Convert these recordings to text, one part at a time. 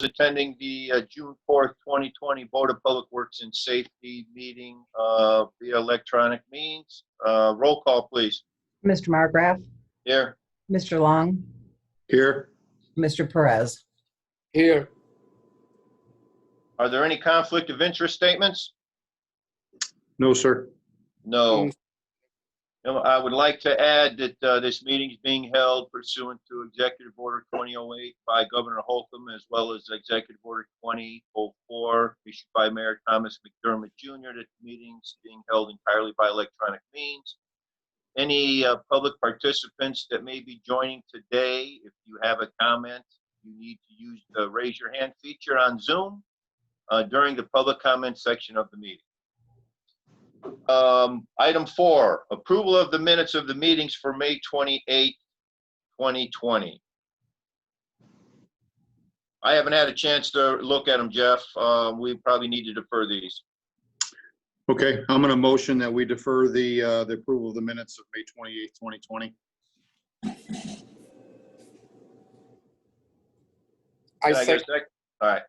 attending the June 4th, 2020 Board of Public Works and Safety meeting via electronic means. Roll call, please. Mr. Margraf? Here. Mr. Long? Here. Mr. Perez? Here. Are there any conflict of interest statements? No, sir. No. I would like to add that this meeting is being held pursuant to Executive Order 2008 by Governor Holcomb, as well as Executive Order 2004 issued by Mayor Thomas McDermott Jr. That the meeting is being held entirely by electronic means. Any public participants that may be joining today, if you have a comment, you need to use the raise your hand feature on Zoom during the public comment section of the meeting. Item 4, approval of the minutes of the meetings for May 28, 2020. I haven't had a chance to look at them, Jeff. We probably need to defer these. Okay, I'm going to motion that we defer the approval of the minutes of May 28th, 2020. Can I get a second? All right.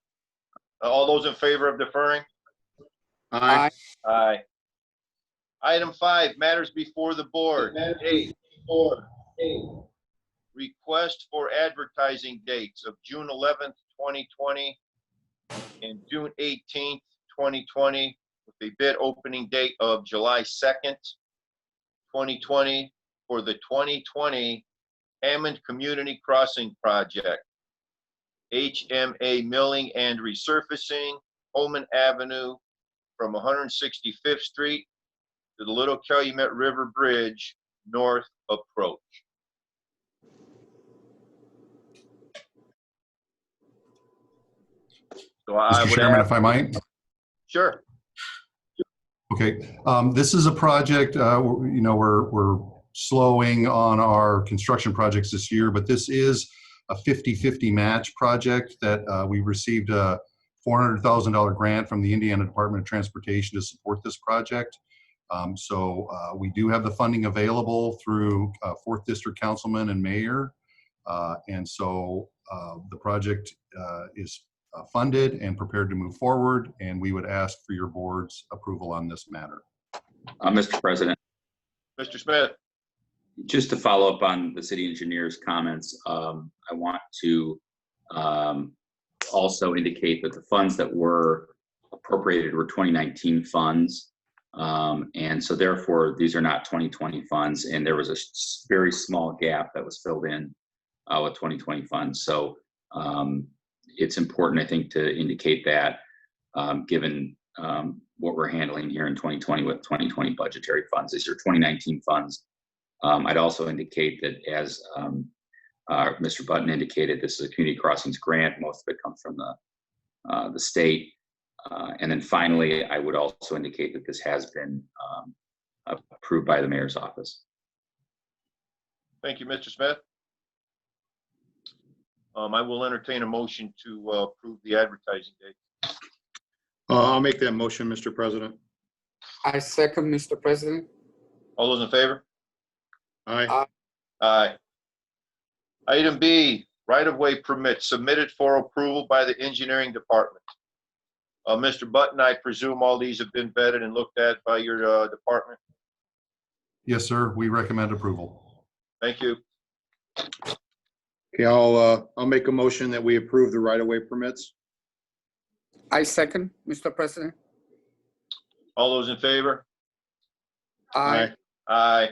All those in favor of deferring? Aye. Aye. Item 5, matters before the board. Request for advertising dates of June 11th, 2020 and June 18th, 2020 with a bid opening date of July 2nd, 2020 for the 2020 Hammond Community Crossing Project. HMA milling and resurfacing, Holman Avenue from 165th Street to the Little Calumet River Bridge North approach. So Mr. Chairman, if I might. Sure. Okay, this is a project, we're slowing on our construction projects this year, but this is a 50-50 match project that we received a $400,000 grant from the Indiana Department of Transportation to support this project. So we do have the funding available through 4th District Councilman and Mayor. And so the project is funded and prepared to move forward, and we would ask for your board's approval on this matter. Mr. President. Mr. Smith. Just to follow up on the city engineer's comments, I want to also indicate that the funds that were appropriated were 2019 funds. And so therefore, these are not 2020 funds, and there was a very small gap that was filled in with 2020 funds. So it's important, I think, to indicate that given what we're handling here in 2020 with 2020 budgetary funds. These are 2019 funds. I'd also indicate that, as Mr. Button indicated, this is a community crossings grant. Most of it comes from the state. And then finally, I would also indicate that this has been approved by the mayor's office. Thank you, Mr. Smith. I will entertain a motion to approve the advertising date. I'll make that motion, Mr. President. I second, Mr. President. All those in favor? Aye. Aye. Item B, right-of-way permit submitted for approval by the engineering department. Mr. Button, I presume all these have been vetted and looked at by your department? Yes, sir. We recommend approval. Thank you. Okay, I'll make a motion that we approve the right-of-way permits. I second, Mr. President. All those in favor? Aye. Aye.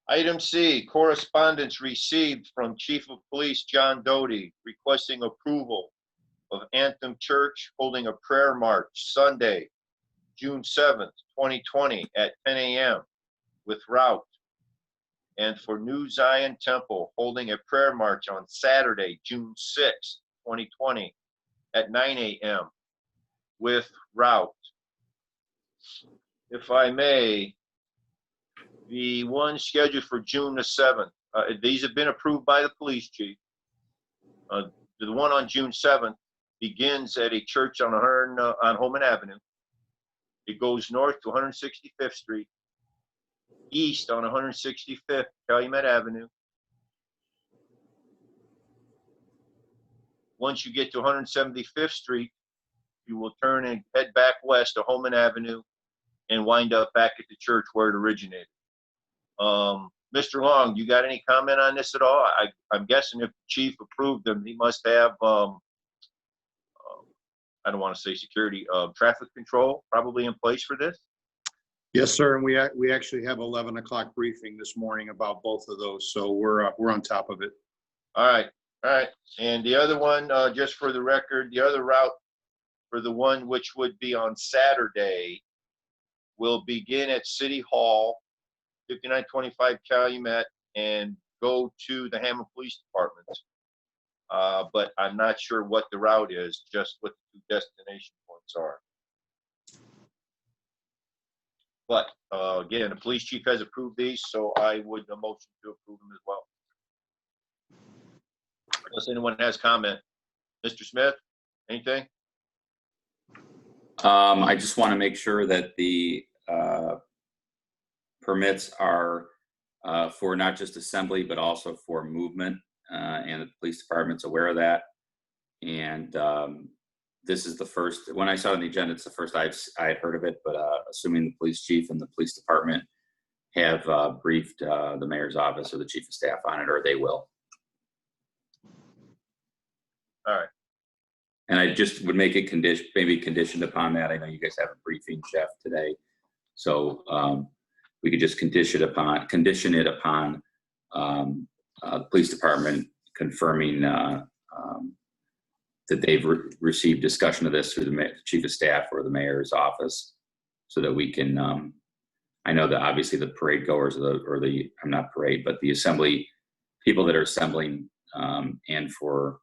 Item C, correspondence received from Chief of Police John Doty requesting approval of Anthem Church holding a prayer march Sunday, June 7th, 2020 at 10 a.m. with route, and for New Zion Temple holding a prayer march on Saturday, June 6th, 2020 at 9 a.m. with route. If I may, the one scheduled for June the 7th, these have been approved by the police chief. The one on June 7th begins at a church on Holman Avenue. It goes north to 165th Street, east on 165th Calumet Avenue, once you get to 175th Street, you will turn and head back west to Holman Avenue and wind up back at the church where it originated. Mr. Long, you got any comment on this at all? I'm guessing if the chief approved them, he must have, I don't want to say security, traffic control probably in place for this. Yes, sir. And we actually have 11 o'clock briefing this morning about both of those. So we're on top of it. All right, all right. And the other one, just for the record, the other route for the one which would be on Saturday will begin at City Hall, 5925 Calumet, and go to the Hammond Police Department. But I'm not sure what the route is, just what the two destination points are. But again, the police chief has approved these, so I would motion to approve them as well. Unless anyone has comment. Mr. Smith, anything? I just want to make sure that the permits are for not just assembly, but also for movement, and the police department's aware of that. And this is the first, when I saw it on the agenda, it's the first I had heard of it, but assuming the police chief and the police department have briefed the mayor's office or the chief of staff on it, or they will. All right. And I just would make it maybe conditioned upon that. I know you guys have a briefing, Jeff, today. So we could just condition it upon the police department confirming that they've received discussion of this through the chief of staff or the mayor's office, so that we can, I know that obviously the parade goers I'm not parade, but the assembly, people that are assembling and for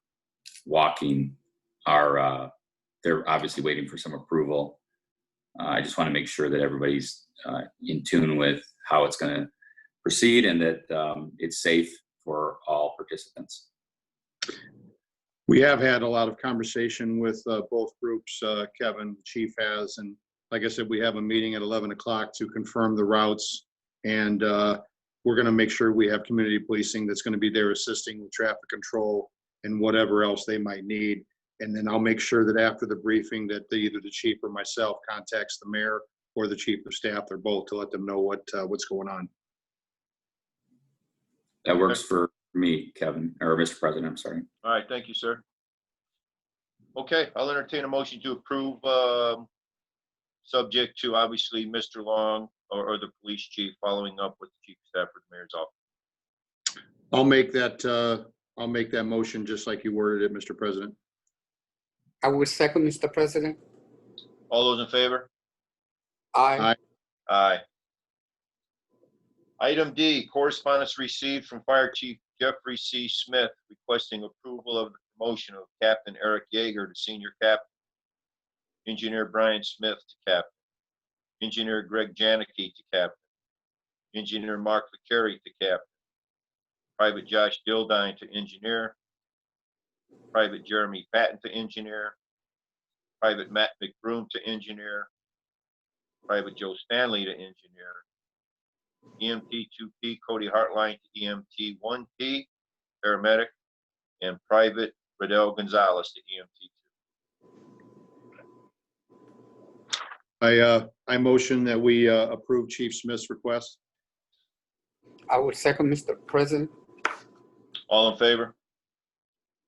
walking are, they're obviously waiting for some approval. I just want to make sure that everybody's in tune with how it's going to proceed, and that it's safe for all participants. We have had a lot of conversation with both groups, Kevin, the chief has, and like I said, we have a meeting at 11 o'clock to confirm the routes, and we're going to make sure we have community policing that's going to be there assisting with traffic control and whatever else they might need. And then I'll make sure that after the briefing that either the chief or myself contacts the mayor or the chief of staff, or both, to let them know what's going on. That works for me, Kevin, or Mr. President, I'm sorry. All right, thank you, sir. Okay, I'll entertain a motion to approve, subject to obviously Mr. Long or the police chief following up with the chief of staff or the mayor's office. I'll make that motion just like you worded it, Mr. President. I will second, Mr. President. All those in favor? Aye. Aye. Item D, correspondence received from Fire Chief Jeffrey C. Smith requesting approval of the promotion of Captain Eric Yeager to Senior Captain, Engineer Brian Smith to Captain, Engineer Greg Janicki to Captain, Engineer Mark LeCarry to Captain, Private Josh Dildine to Engineer, Private Jeremy Patton to Engineer, Private Matt McBroom to Engineer, Private Joe Stanley to Engineer, EMT 2P Cody Hartline to EMT 1P Paramedic, and Private Riddell Gonzalez to EMT 2. I motion that we approve Chief Smith's request. I will second, Mr. President. All in favor?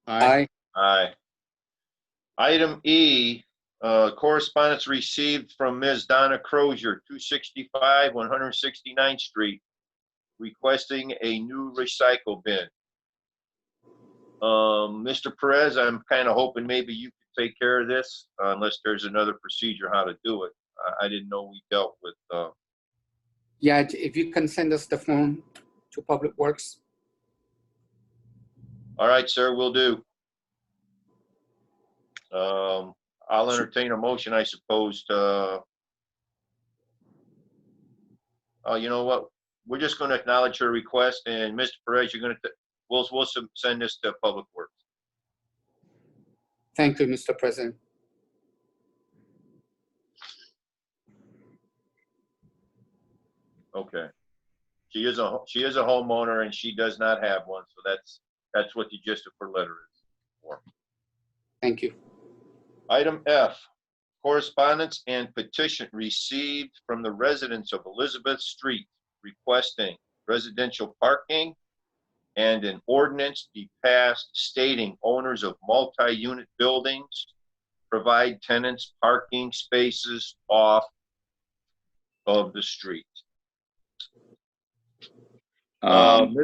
Aye. Aye. Item E, correspondence received from Ms. Donna Crozier, 265 169th Street, requesting a new recycle bin. Mr. Perez, I'm kind of hoping maybe you could take care of this, unless there's another procedure how to do it. I didn't know we dealt with. Yeah, if you can send us the form to Public Works. All right, sir, will do. I'll entertain a motion, I suppose, to, you know what? We're just going to acknowledge her request, and Mr. Perez, you're going to, we'll send this to Public Works. Thank you, Mr. President. Okay. She is a homeowner, and she does not have one, so that's what the gist of her letter is for. Thank you. Item F, correspondence and petition received from the residents of Elizabeth Street requesting residential parking and an ordinance be passed stating owners of multi-unit buildings provide tenants parking spaces off of the street. I'd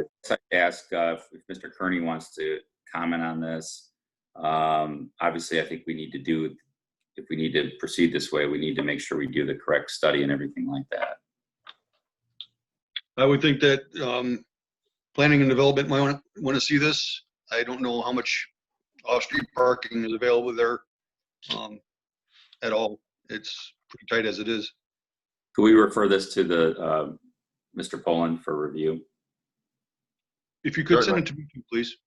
ask if Mr. Kearney wants to comment on this. Obviously, I think we need to do, if we need to proceed this way, we need to make sure we do the correct study and everything like that. I would think that planning and development might want to see this. I don't know how much off-street parking is available there at all. It's pretty tight as it is. Could we refer this to the Mr. Poland for review If you could send it to me, please.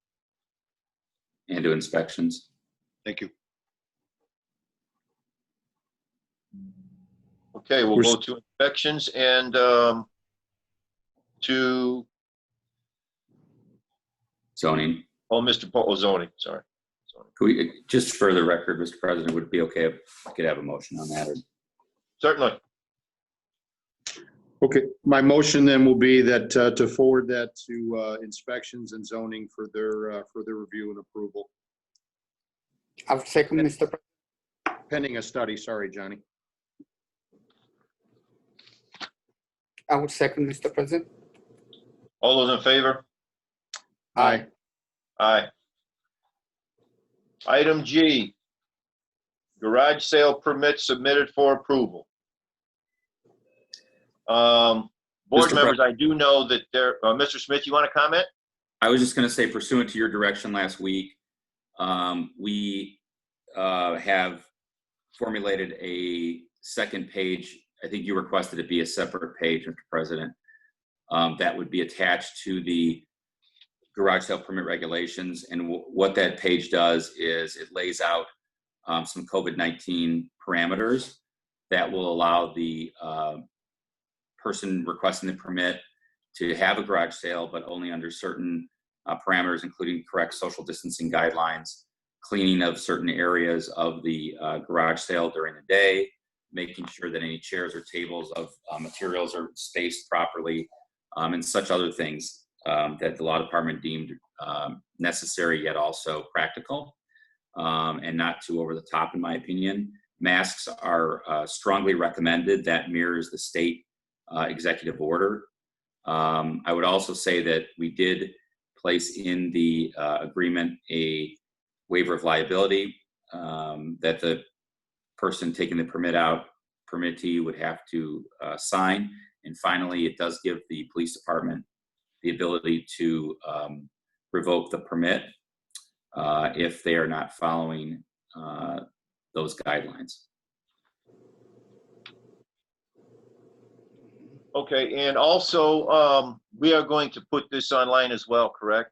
and to inspections? Thank you. Okay, we'll go to inspections and to, Zoning. zoning, sorry. Zoning. Could we, just for the record, Mr. President, would it be okay if I could have a motion on that? Or Certainly. Okay, my motion then will be that to forward that to inspections and zoning for their review and approval, I would second, Mr. President. pending a study. Sorry, Johnny. I would second, Mr. President. All those in favor? Aye. Aye. Item G, garage sale permit submitted for approval. Board Mr. members, I do know that there, Mr. Smith, you want to comment? I was just going to say, pursuant to your direction last week, we have formulated a second page. I think you requested it be a separate page, Mr. President, that would be attached to the garage sale permit regulations. And what that page does is it lays out some COVID-19 parameters that will allow the person requesting the permit to have a garage sale, but only under certain parameters, including correct social distancing guidelines, cleaning of certain areas of the garage sale during the day, making sure that any chairs or tables of materials are spaced properly, and such other things that the law department deemed necessary yet also practical, and not too over the top, in my opinion. Masks are strongly recommended. That mirrors the state executive order. I would also say that we did place in the agreement a waiver of liability that the person taking the permittee would have to sign. And finally, it does give the police department the ability to revoke the permit if they are not following those guidelines. Okay, and also, we are going to put this online as well, correct?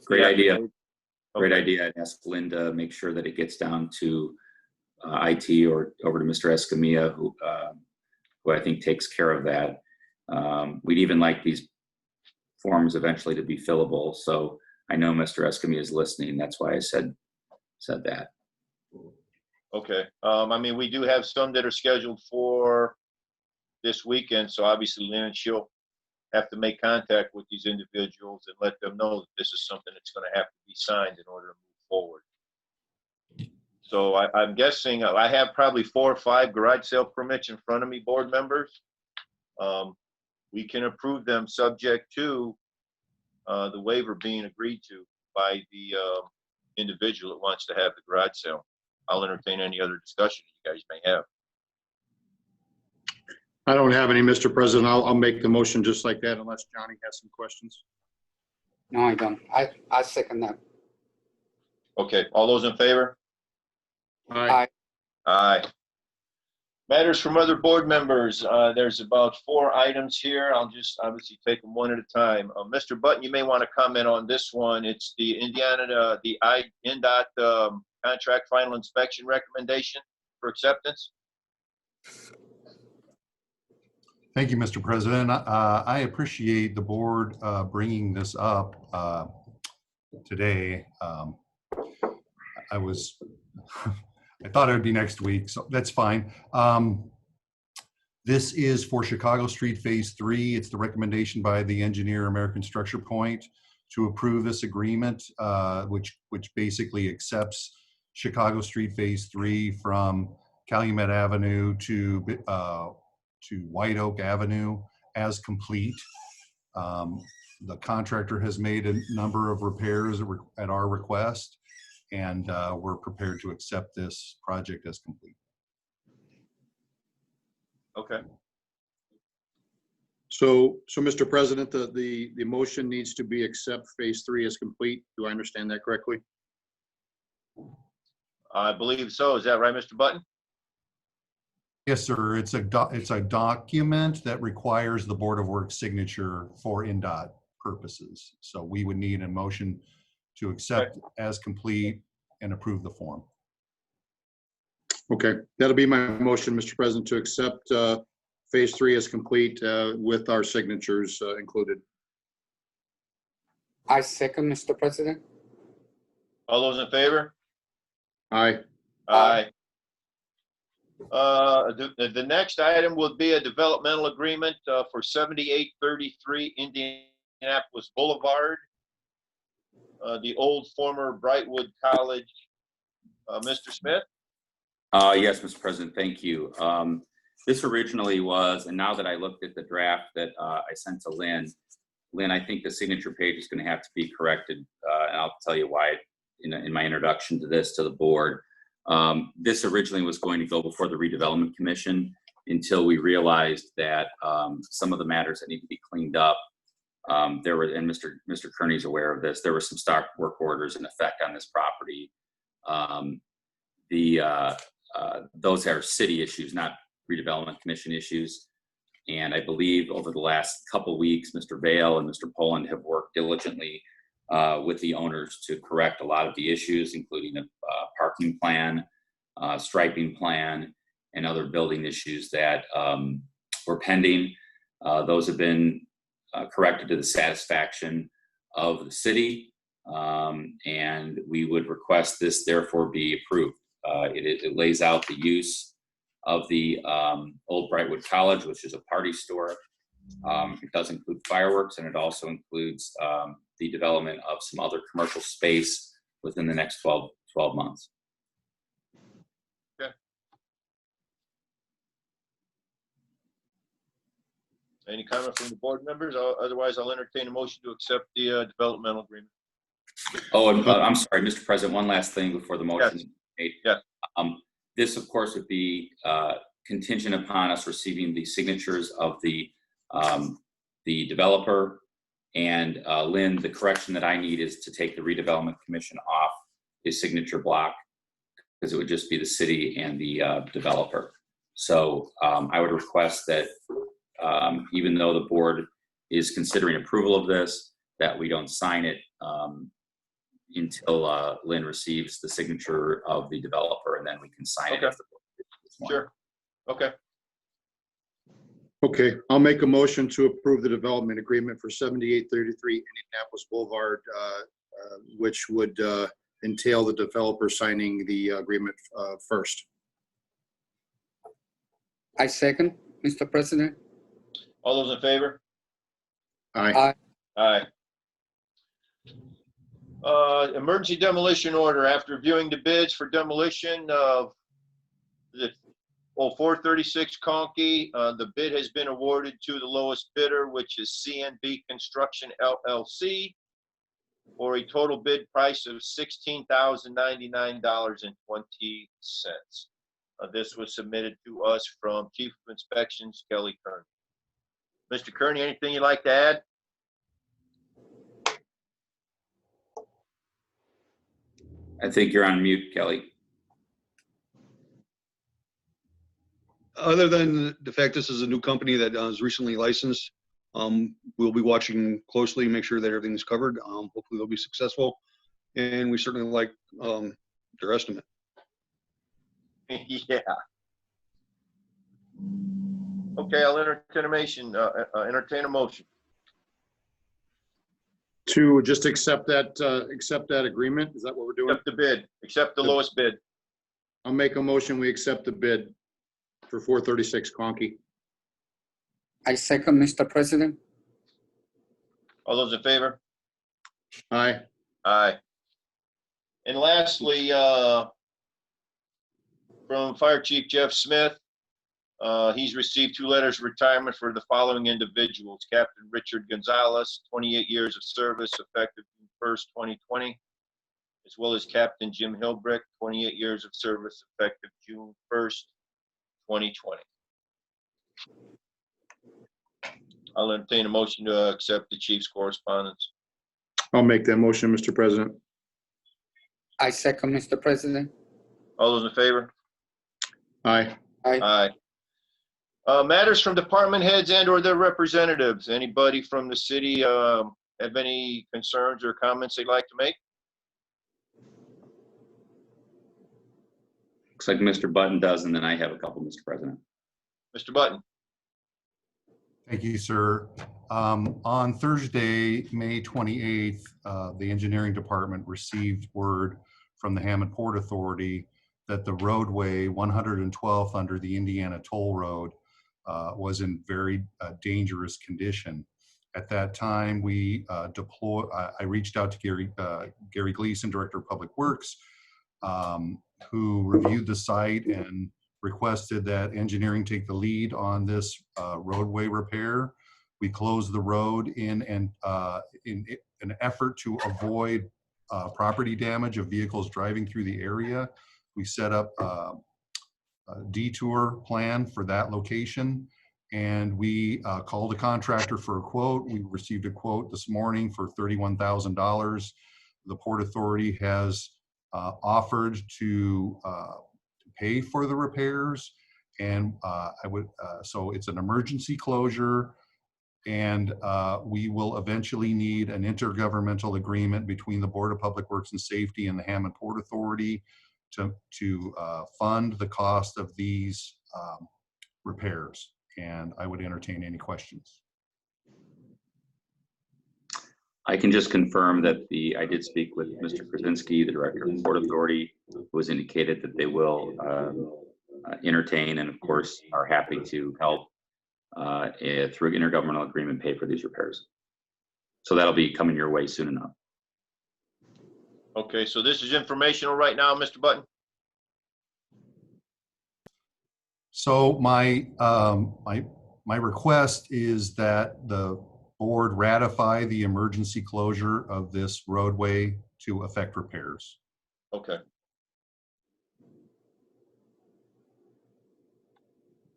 Great idea. Great Okay. idea. I'd ask Linda, make sure that it gets down to IT or over to Mr. Escamilla, who I think takes care of that. We'd even like these forms eventually to be fillable. So I know Mr. Escamilla is listening. That's why I said that. Okay, I mean, we do have some that are scheduled for this weekend, so obviously Lynn and she'll have to make contact with these individuals and let them know that this is something that's going to have to be signed in order to move forward. So I'm guessing I have probably 4 or 5 garage sale permits in front of me, board members. We can approve them subject to the waiver being agreed to by the individual that wants to have the garage sale. I'll entertain any other discussion you guys may have. I don't have any, Mr. President. I'll make the motion just like that unless Johnny has some questions. No, I don't. I second that. Okay, all those in favor? Aye. Aye. Matters from other board members. There's about 4 items here. I'll just obviously take them one at a time. Mr. Button, you may want to comment on this one. It's the INDOT contract final inspection recommendation for acceptance. Thank you, Mr. President. I appreciate the board bringing this up today. I was, I thought it would be next week, so that's fine. This is for Chicago Street Phase 3. It's the recommendation by the engineer, American Structure Point, to approve this agreement, which basically accepts Chicago Street Phase 3 from Calumet Avenue to White Oak Avenue as complete. The contractor has made a number of repairs at our request, and we're prepared to accept this project as complete. Okay. So Mr. President, the motion needs to be accept Phase 3 as complete. Do I understand that correctly? I believe so. Is that right, Mr. Button? Yes, sir. It's a document that requires the Board of Works signature for NDOT purposes. So we would need a motion to accept as complete and approve the form. Okay, that'll be my motion, Mr. President, to accept Phase 3 as complete with our signatures included. I second, Mr. President. All those in favor? Aye. Aye. The next item will be a developmental agreement for 7833 Indianapolis Boulevard, the old former Brightwood College. Mr. Smith? Yes, Mr. President, thank you. This originally was, and now that I looked at the draft that I sent to Lynn, I think the signature page is going to have to be corrected, and I'll tell you why in my introduction to this to the board. This originally was going to go before the Redevelopment Commission until we realized that some of the matters that need to be cleaned up, there were, and Mr. Kearney's aware of this, there were some stock work orders in effect on this property. Those are city issues, not Redevelopment Commission issues. And I believe over the last couple weeks, Mr. Vail and Mr. Poland have worked diligently with the owners to correct a lot of the issues, including a parking plan, striping plan, and other building issues that were pending. Those have been corrected to the satisfaction of the city, and we would request this therefore be approved. It lays out the use of the old Brightwood College, which is a party store. It does include fireworks, and it also includes the development of some other commercial space within the next 12 months. Okay. Any comment from the board members? Otherwise, I'll entertain a motion to accept the developmental agreement. Oh, and I'm sorry, Mr. President, one last thing before the motion is made. Yes. This, of course, would be contingent upon us receiving the signatures of the developer. And Lynn, the correction that I need is to take the Redevelopment Commission off his signature block, because it would just be the city and the developer. So I would request that even though the board is considering approval of this, that we don't sign it until Lynn receives the signature of the developer, and then we can sign it. Okay. Sure. Okay. Okay, I'll make a motion to approve the development agreement for 7833 Indianapolis Boulevard, which would entail the developer signing the agreement first. I second, Mr. President. All those in favor? Aye. Aye. Emergency demolition order. After viewing the bids for demolition of the 436 Conkey, the bid has been awarded to the lowest bidder, which is CNB Construction LLC, for a total bid price of $16,099.20. This was submitted to us from Chief of Inspections, Kelly Kearney. Mr. Kearney, anything you'd like to add? I think you're on mute, Kelly. Other than the fact this is a new company that was recently licensed, we'll be watching closely, make sure that everything's covered. Hopefully they'll be successful, and we certainly like their estimate. Yeah. Okay, I'll entertain a motion. To just accept that agreement? Is that what we're doing? Accept the bid, accept the lowest bid. I'll make a motion, we accept the bid for 436 Conkey. I second, Mr. President. All those in favor? Aye. Aye. And lastly, from Fire Chief Jeff Smith, he's received 2 letters of retirement for the following individuals: Captain Richard Gonzalez, 28 years of service effective June 1st, 2020, as well as Captain Jim Hilbrick, 28 years of service effective June 1st, 2020. I'll entertain a motion to accept the chief's correspondence. I'll make that motion, Mr. President. I second, Mr. President. All those in favor? Aye. Aye. Matters from department heads and or their representatives. Anybody from the city have any concerns or comments they'd like to make? Looks like Mr. Button does, and then I have a couple, Mr. President. Mr. Button? Thank you, sir. On Thursday, May 28th, the engineering department received word from the Hammond Port Authority that the roadway 112th under the Indiana Toll Road was in very dangerous condition. At that time, I reached out to Gary Gleason, Director of Public Works, who reviewed the site and requested that engineering take the lead on this roadway repair. We closed the road in an effort to avoid property damage of vehicles driving through the area. We set up a detour plan for that location, and we called a contractor for a quote. We received a quote this morning for $31,000. The Port Authority has offered to pay for the repairs, and so it's an emergency closure, and we will eventually need an intergovernmental agreement between the Board of Public Works and Safety and the Hammond Port Authority to fund the cost of these repairs. And I would entertain any questions. I can just confirm that I did speak with Mr. Krasinski, the Director of the Port Authority, who has indicated that they will entertain and, of course, are happy to help through intergovernmental agreement pay for these repairs. So that'll be coming your way soon enough. Okay, so this is informational right now, Mr. Button? So my request is that the board ratify the emergency closure of this roadway to effect repairs. Okay.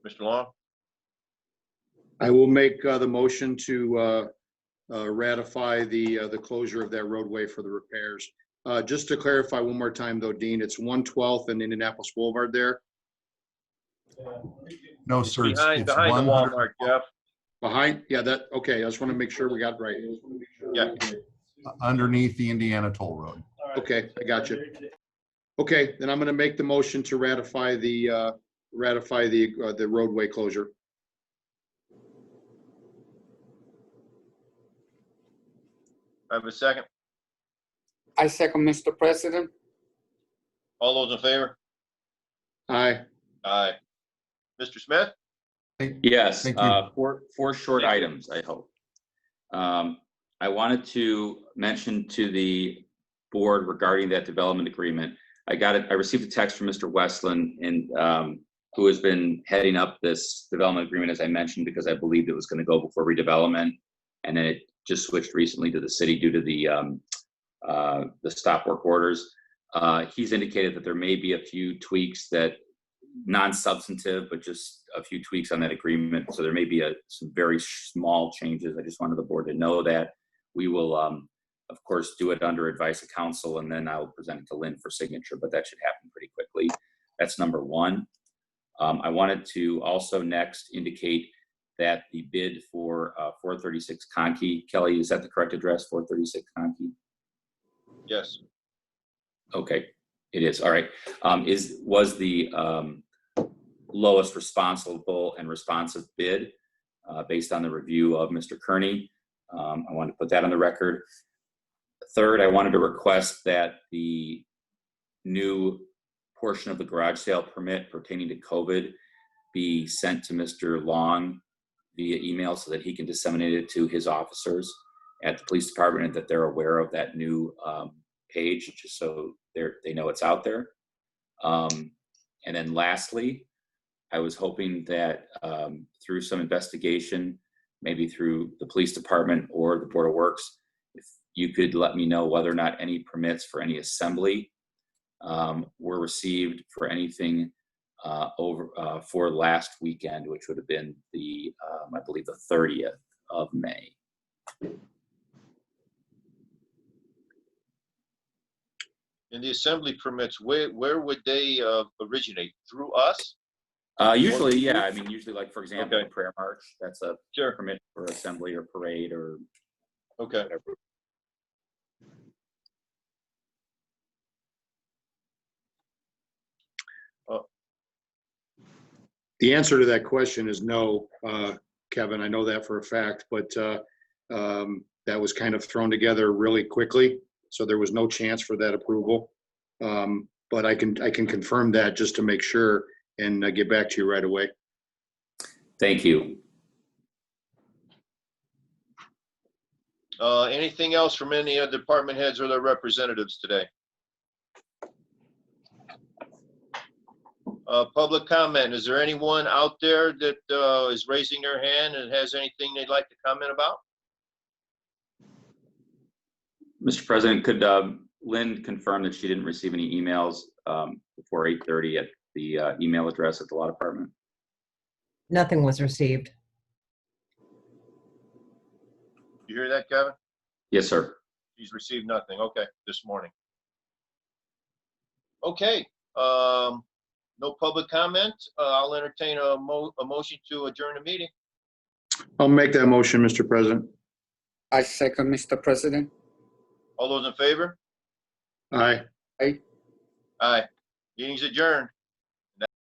Mr. Long? I will make the motion to ratify the closure of that roadway for the repairs. Just to clarify one more time though, Dean, it's 112th and Indianapolis Boulevard there? No, sir. Behind the 100 Walmart, Jeff. Behind? Yeah, okay. I just want to make sure we got it right. Yeah. underneath the Indiana Toll Road. Okay, I got you. Okay, then I'm going to make the motion to ratify the roadway closure. I have a second. I second, Mr. President. All those in favor? Aye. Aye. Mr. Smith? Yes, Thank you. four short items, I hope. I wanted to mention to the board regarding that development agreement. I received a text from Mr. Westland, and who has been heading up this development agreement, as I mentioned, because I believed it was going to go before redevelopment, and then it just switched recently to the city due to the stop work orders. He's indicated that there may be a few tweaks that non-substantive, but just a few tweaks on that agreement. So there may be some very small changes. I just wanted the board to know that. We will, of course, do it under advice of council, and then I'll present it to Lynn for signature, but that should happen pretty quickly. That's number one. I wanted to also next indicate that the bid for 436 Conkey, Kelly, is that the correct address, 436 Conkey? Yes. Okay, it is. All right. Was the lowest responsible and responsive bid based on the review of Mr. Kearney. I wanted to put that on the record. Third, I wanted to request that the new portion of the garage sale permit pertaining to COVID be sent to Mr. Long via email so that he can disseminate it to his officers at the police department and that they're aware of that new page, just so they know it's out there. And then lastly, I was hoping that through some investigation, maybe through the police department or the Board of Works, if you could let me know whether or not any permits for any assembly were received for anything for last weekend, which would have been the, I believe, the 30th of May. And the assembly permits, where would they originate? Through us? Usually, yeah. I mean, usually, like for example, Okay. a prayer march. That's a Sure. permit for assembly or parade or Okay. whatever. The answer to that question is no, Kevin. I know that for a fact, but that was kind of thrown together really quickly, so there was no chance for that approval. But I can confirm that just to make sure and get back to you right away. Thank you. Anything else from any of the department heads or their representatives today? Public comment. Is there anyone out there that is raising their hand and has anything they'd like to comment about? Mr. President, could Lynn confirm that she didn't receive any emails before 8:30 at the email address at the law department? Nothing was received. You hear that, Kevin? Yes, sir. He's received nothing. Okay, this morning. Okay, no public comment. I'll entertain a motion to adjourn the meeting. I'll make that motion, Mr. President. I second, Mr. President. All those in favor? Aye. Aye. Aye. Meeting's adjourned.